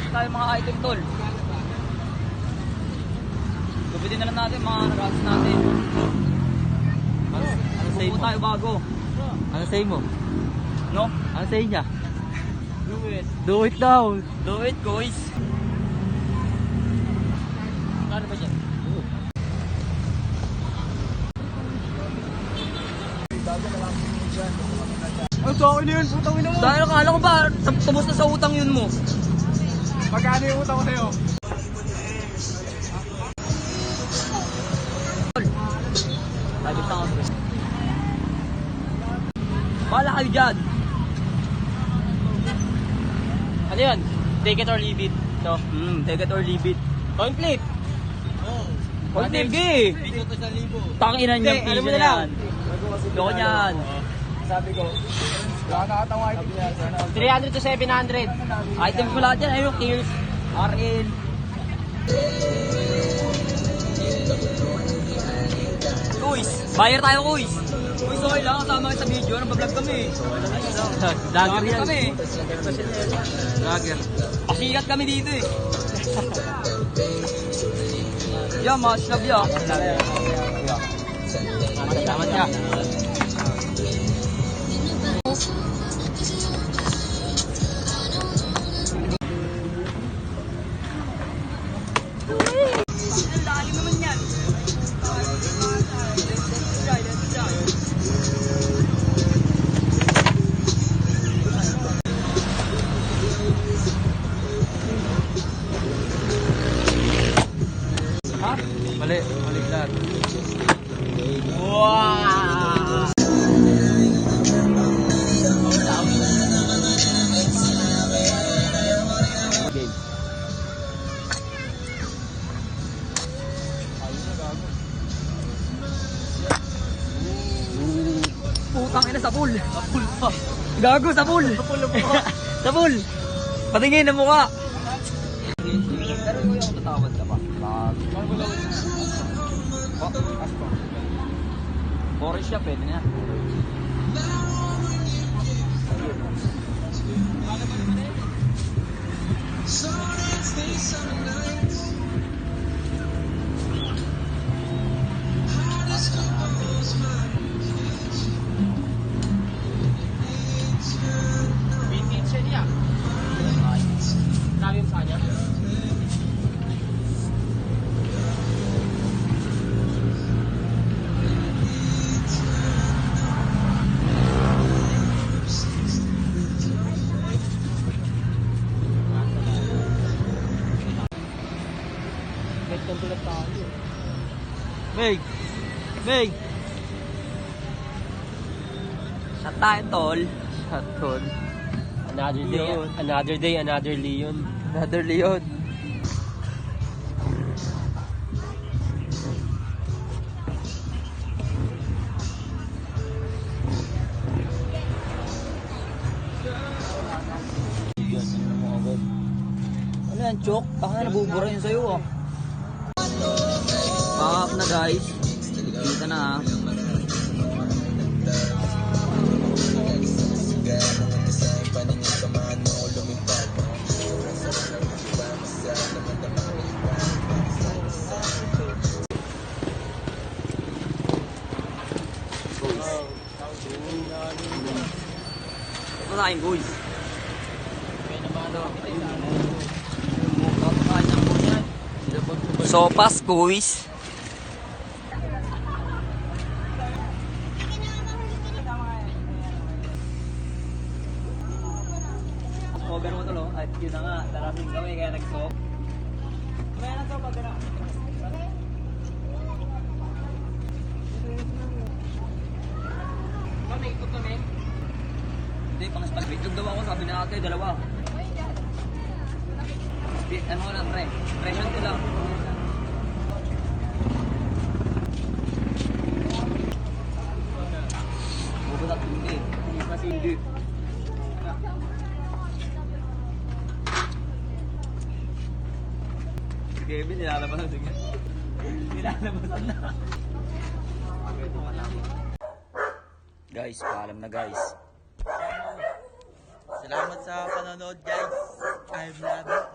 tayo mga item tol. Gupitin na lang natin mga rats natin. Ano say mo? Tayo bago. Ano say mo? No? Ano say niya? Do it. Do it daw. Do it, guys. Ano ba dyan? Ang soko na yun, putang ina mo. Dahil akala ko ba, tapos na sa utang yun mo. Magkano yung utang ko sa'yo? Sabi sa ako. Bahala kayo dyan. Ano yun? Take it or leave it. No? Take it or leave it. Coin flip. Coin flip, gay. Tanginan niya, Alam mo piso na na lang. yan. Loko niyan. Sabi ko, wala nakatawa item niya. 300 to 700. Items mo lahat yan. Ayun, kills. RL. Kuys. Buyer tayo, kuys. Kuys, okay lang. Kasama kayo sa video. Nagbablog kami. Dagger yan. kami. Dagger. Pasikat kami dito eh. Yeah, much love ya. Salamat ka. Ang lalim naman yan. Ha? Mali. Mali lahat. Wow! Game. Putang ina sa pool. Sa pool pa. Gago sa pool. Sa pool pa. Sa pool. Patingin na mukha. Pero yung ako tatawad ka pa. Orange siya, pwede na. Vintage siya niya. Dami sa kanya. Meg! Meg! Shot tayo, tol. Shot tol. Another day. Leon. Another day. Another Leon. Another Leon. Ano yan, Chok? Baka nabubura yun sa'yo, ah. Back up na, guys. Kita na, ah. Ito na kain, guys. Sopas, guys. O, ganun mo talo. At yun na nga, darapin kami kaya nag-sop. May na to pag gano'n. May ikot kami. Hindi, pang-spaghetti. Yung daw ako, sabi na ate, dalawa. Ano ko lang, pre? Presyon ko lang. Bubutat hindi. Hindi kasi hindi. Kevin, nilalabasan sige. Nilalabasan na. Guys, paalam na guys. Salamat sa panonood guys. I'm Lado.